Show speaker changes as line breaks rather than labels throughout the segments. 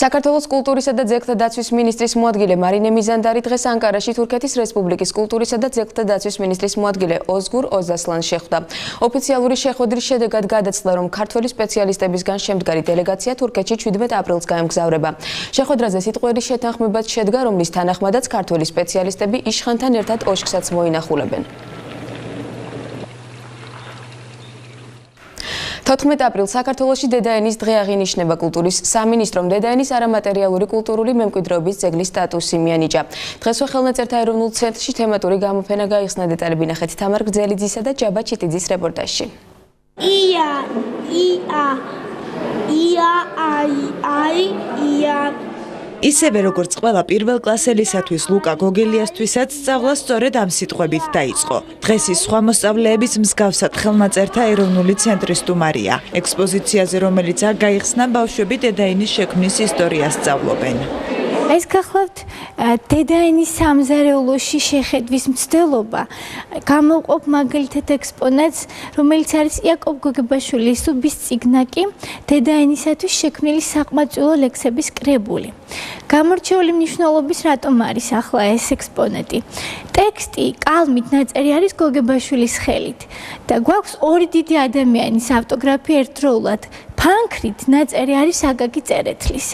საქართველოს კულტურისა და ძეგლთა დაცვის მინისტრის მოადგილე მარინე მიზანდარი დღეს ანკარაში თურქეთის რესპუბლიკის კულტურისა და ძეგლთა დაცვის მინისტრის მოადგილე ოზგურ ოზასლანს შეხვდა. ოფიციალური შეხვედრის შედეგად გადაწყდა, რომ ქართველი სპეციალისტებისგან შემდგარი დელეგაცია თურქეთში 17 აპრილს გაემგზავრება. შეხვედრაზე სიტყვიერი შეთანხმებაც შედგა, რომლის თანახმადაც ქართველი სპეციალისტები იშხანთან ერთად ოშქსაც მოინახულებენ. 14 აპრილს საქართველოში დედაენის დღე აღინიშნება. კულტურის სამინისტრომ დედაენის არამატერიალური კულტურული მემკვიდრეობის ძეგლის სტატუსი მიანიჭა. დღესვე ხელნაწერთა ეროვნულ ცენტრში თემატური გამოფენა გაიხსნა. დეტალები ნახეთ თამარ გრძელიძისა და ჯაბა ჩიტიძის რეპორტაჟში.
ისევე როგორც ყველა პირველ კლასელისათვის ლუკა გოგელიასთვისაც სწავლა სწორედ ამ სიტყვებით დაიწყო. დღეს ის სხვა მოსწავლეების მსგავსად ხელნაწერთა ეროვნული ცენტრის სტუმარია. ექსპოზიციაზე, რომელიც არ გაიხსნა, ბავშვები დედაენის შექმნის ისტორიას სწავლობენ.
ეს გახლავთ დედაენის სამზარეულოში შეხედვის მცდელობა. გამოვყოფ მაგალითად ექსპონატს, რომელიც არის იაკობ გოგებაშვილის სუბის წიგნაკი, დედაენისათვის შექმნილი საყმაწვილო ლექსების კრებული. გამორჩეული მნიშვნელობის რატომ არის ახლა ეს ექსპონატი? ტექსტი კალმით ნაწერი არის გოგებაშვილის ხელით და გვაქვს ორი დიდი ადამიანის ავტოგრაფი ერთდროულად. ფანქრით ნაწერი არის აკაკი წერეთლის.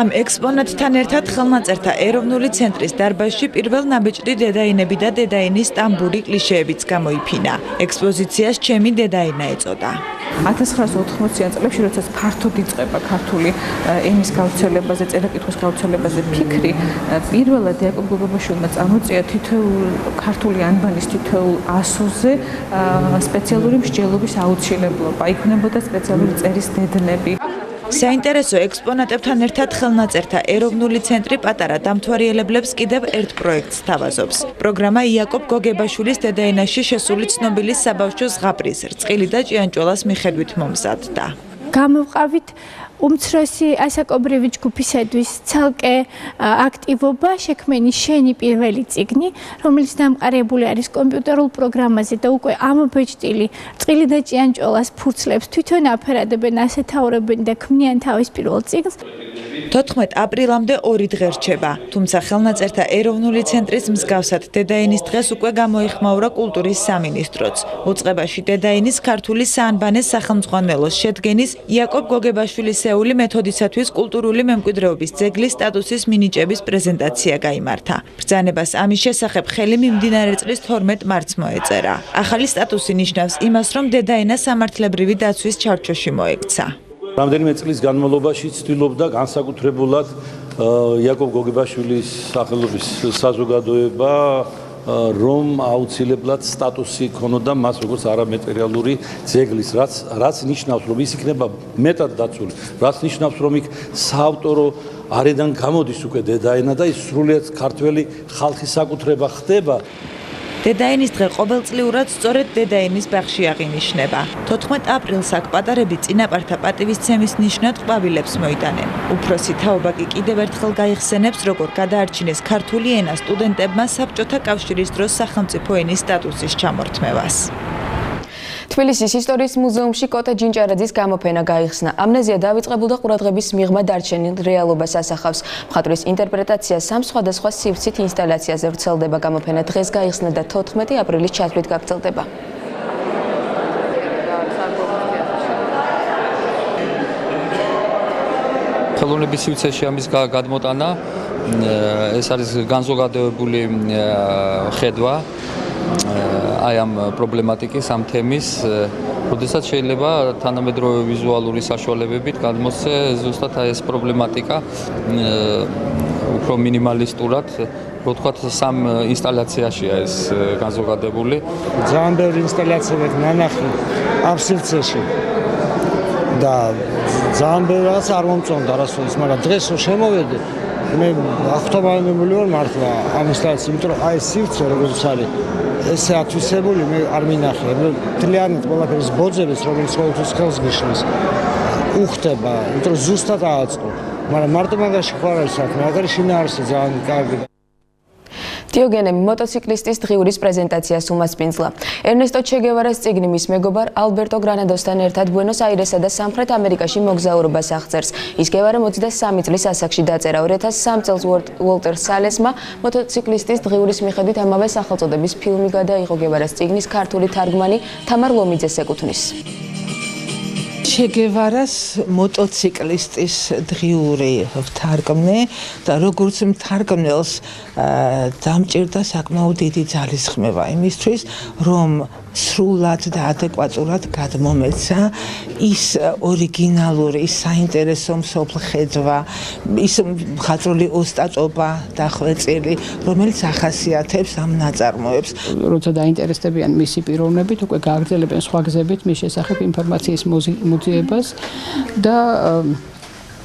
ამ ექსპონატთან ერთად ხელნაწერთა ეროვნული ცენტრის დარბაზში პირველ ნაბეჭდი დედაენები და დედაენის სტამბური კლიშეებიც გამოიფინა. ექსპოზიციას ჩემი დედაენა ეწოდა.
1980-იან წლებში, როდესაც ფართოდ იწყება ქართული ენის გავრცელებაზე, წერა-კითხვის გავრცელებაზე ფიქრი, პირველად იაკობ გოგებაშვილმა წარმოწია თითოეულ ქართული ანბანის თითოეულ ასოზე სპეციალური მსჯელობის აუცილებლობა. იქნებოდა სპეციალური წერის დედნები.
საინტერესო ექსპონატებთან ერთად ხელნაწერთა ეროვნული ცენტრი პატარა დამთვალიერებლებს კიდევ ერთ პროექტს თავაზობს. პროგრამა იაკობ გოგებაშვილის დედაენაში შესული ცნობილი საბავშვო ზღაპრის, რწყილი და ჭიანჭველას მიხედვით მომზადდა.
გამოვყავით უმცროსი ასაკობრივი ჯგუფისათვის ცალკე აქტივობა, შექმენი შენი პირველი წიგნი, რომელიც დამყარებული არის კომპიუტერულ პროგრამაზე და უკვე ამობეჭდილი რწყილი და ჭიანჭველას ფურცლებს თვითონ აფერადებენ, ასეთაურებენ და ქმნიან თავის პირველ წიგნს.
14 აპრილამდე 2 დღე რჩება, თუმცა ხელნაწერთა ეროვნული ცენტრის მსგავსად დედაენის დღეს უკვე გამოიხმაურა კულტურის სამინისტროც. უწყებაში დედაენის ქართული საანბანეს სახელმძღვანელოს შედგენის იაკობ გოგებაშვილისეული მეთოდისათვის კულტურული მემკვიდრეობის ძეგლის სტატუსის მინიჭების პრეზენტაცია გაიმართა. ბრძანებას ამის შესახებ ხელი მიმდინარე წლის 12 მარტს მოეწერა. ახალი სტატუსი ნიშნავს იმას, რომ დედაენა სამართლებრივი დაცვის ჩარჩოში მოექცა.
რამდენიმე წლის განმავლობაში ცდილობდა განსაკუთრებულად იაკობ გოგებაშვილის სახელობის საზოგადოება, რომ აუცილებლად სტატუსი ქონოდა მას როგორც არამატერიალური ძეგლის, რაც ნიშნავს, რომ ის იქნება მეტად დაცული, რაც ნიშნავს, რომ იქ საავტორო არიდან გამოდის უკვე დედაენა და ის სრულიად ქართველი ხალხის საკუთრება ხდება.
დედაენის დღე ყოველწლიურად სწორედ დედაენის ბაღში აღინიშნება. 14 აპრილს აქ პატარები წინაპართა პატივისცემის ნიშნად ყვავილებს მოიტანენ. უფროსი თაობა კი კიდევ ერთხელ გაიხსენებს, როგორ გადაარჩინეს ქართული ენა სტუდენტებმა საბჭოთა კავშირის დროს სახელმწიფო ენის სტატუსის ჩამორთმევას.
თბილისის ისტორიის მუზეუმში კოტე ჯინჭარაძის გამოფენა გაიხსნა. ამნეზია დავიწყებულ და ყურადღების მიღმა დარჩენილ რეალობას ასახავს. მხატვრის ინტერპრეტაცია სამ სხვადასხვა სივრცით ინსტალაციაზე ვრცელდება. გამოფენა დღეს გაიხსნა და 14 აპრილის ჩათვლით გაგრძელდება.
ხელოვნების სივრცეში ამის გადმოტანა ეს არის განზოგადებული ხედვა აი ამ პრობლემატიკის, ამ თემის, როდესაც შეიძლება თანამედროვე ვიზუალური საშუალებებით გადმოსცე ზუსტად ეს პრობლემატიკა უფრო მინიმალისტურად, რო ვთქვათ, სამ ინსტალაციაშია ეს განზოგადებული.
ძალიან ბევრი ინსტალაციები ნანახი ამ სივრცეში და ძალიან ბევრი რაღაც არ მომწონდა რასოდეს, მაგრამ დღეს რო შემოვედი, მე აღთვალინებული ვარ მართლა ამ ინსტალაციას, იმიტომ რომ აი ეს სივრცე როგორც არის ესე ათვისებული მე არ მინახე. მთლიანად ყველაფერის ბოძებს, რომელიც ყოველთვის ხელს გიშლის, უხდება, იმიტომ რომ ზუსტად ააწყო. მაგრამ მარტო მაგაში ხარ არის საქმე, აგარი შინაარსი ძალიან კარგი.
დიოგენემი მოტოციკლისტის დღიურის პრეზენტაციას უმასპინძლა. ერნესტო ჩე გევარას წიგნი მის მეგობარ ალბერტო გრანადოსთან ერთად ბუენოს აირესა და სამხრეთ ამერიკაში მოგზაურობას აღწერს. ის გევარა 23 წლის ასაკში დაწერა. 2003 წელს უოლტერ სალესმა მოტოციკლისტის დღიურის მიხედვით ამავე სახელწოდების ფილმი გადაიღო. გევარას წიგნის ქართული თარგმანი თამარ ლომიძეს ეკუთვნის.
ჩე გევარას მოტოციკლისტის დღიური ვთარგმნე და როგორც მთარგმნელს დამჭირდა საკმაოდ დიდი ძალისხმევა იმისთვის, რომ სრულად და ადეკვატურად გადმომეცა ის ორიგინალური, ის საინტერესო მსოფლხედვა, ის მხატვრული ოსტატობა დახვეწილი, რომელიც ახასიათებს ამ ნაწარმოებს.
როცა დაინტერესდებიან მისი პიროვნებით, უკვე გააგრძელებენ სხვა გზებით მის შესახებ ინფორმაციის მოძიებას და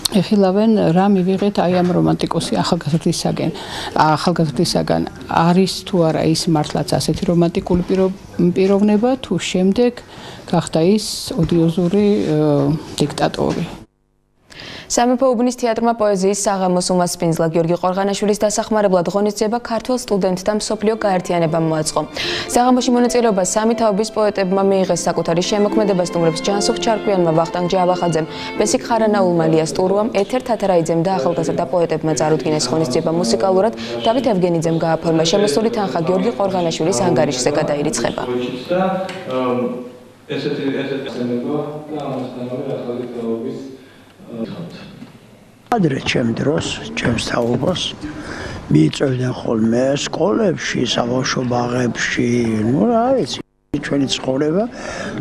ეხილავენ რა მივიღეთ აი ამ რომანტიკოსი ახალგაზრდისაგან არის თუ არა ის მართლაც ასეთი რომანტიკული პიროვნება თუ შემდეგ გახდა ის ოდიოზური დიქტატორი.
სამეფო უბნის თეატრმა პოეზიის საღამოს უმასპინძლა. გიორგი ყორღანაშვილის დასახმარებლად ღონისძიება ქართველ სტუდენტთა მსოფლიო გაერთიანებამ მოაწყო. საღამოში მონაწილეობა სამი თაობის პოეტებმა მიიღეს. საკუთარი შემოქმედება სტუმრებს ჯანსუღ ჩარკვიანმა, ვახტანგ ჯავახაძემ, ბესიკ ხარანაულმა, ლიას ტურუამ, ეთერ თათარაიძემ და ახალგაზრდა პოეტებმა წარუდგინეს. ღონისძიება მუსიკალურად დავით ევგენიძემ გააფორმა. შემოსული თანხა გიორგი ყორღანაშვილის ანგარიშზე გადაირიცხება.
ადრე ჩემ დროს, ჩემს თაობას მიიწევდნენ ხოლმე სკოლებში, საბავშვო ბაღებში, ნუ რა ვიცი, ჩვენი ცხოვრება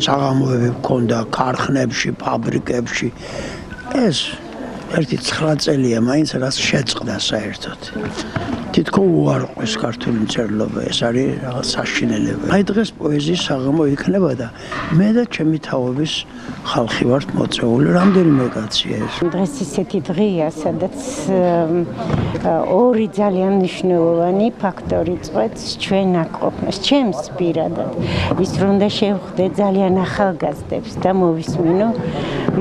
საღამოები მქონდა ქარხნებში, ფაბრიკებში. ეს ერთი 9 წელია მაინც რაც შეწყდა საერთოდ. თითქოს უარყვეს ქართული მწერლობა, ეს არის რაღაც საშინელება. აი დღეს პოეზიის საღამო იქნება და მე და ჩემი თაობის ხალხი ვართ მოწეული, რამდენიმე კაცია ეს.
დღეს ისეთი დღეა, სადაც ორი ძალიან მნიშვნელოვანი ფაქტორი წვეთს ჩვენ აქ ყოფნას, ჩემს პირადად. ის რომ უნდა შევხვდე ძალიან ახალგაზრდებს და მოვისმინო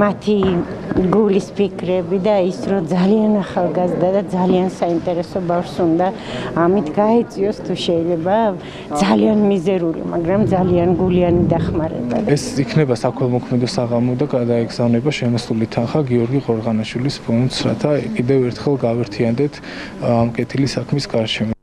მათი გულის ფიქრები და ის რომ ძალიან ახალგაზრდა და ძალიან საინტერესო ბავშვს უნდა ამით გაეწიოს თუ შეიძლება ძალიან მიზერული, მაგრამ ძალიან გულიანი დახმარება.
ეს იქნება საქველმოქმედო საღამო და გადაეგზავნება შემოსული თანხა გიორგი ყორღანაშვილის ფონდს, რათა კიდევ ერთხელ გავერთიანდეთ ამ კეთილი საქმის გარშემო.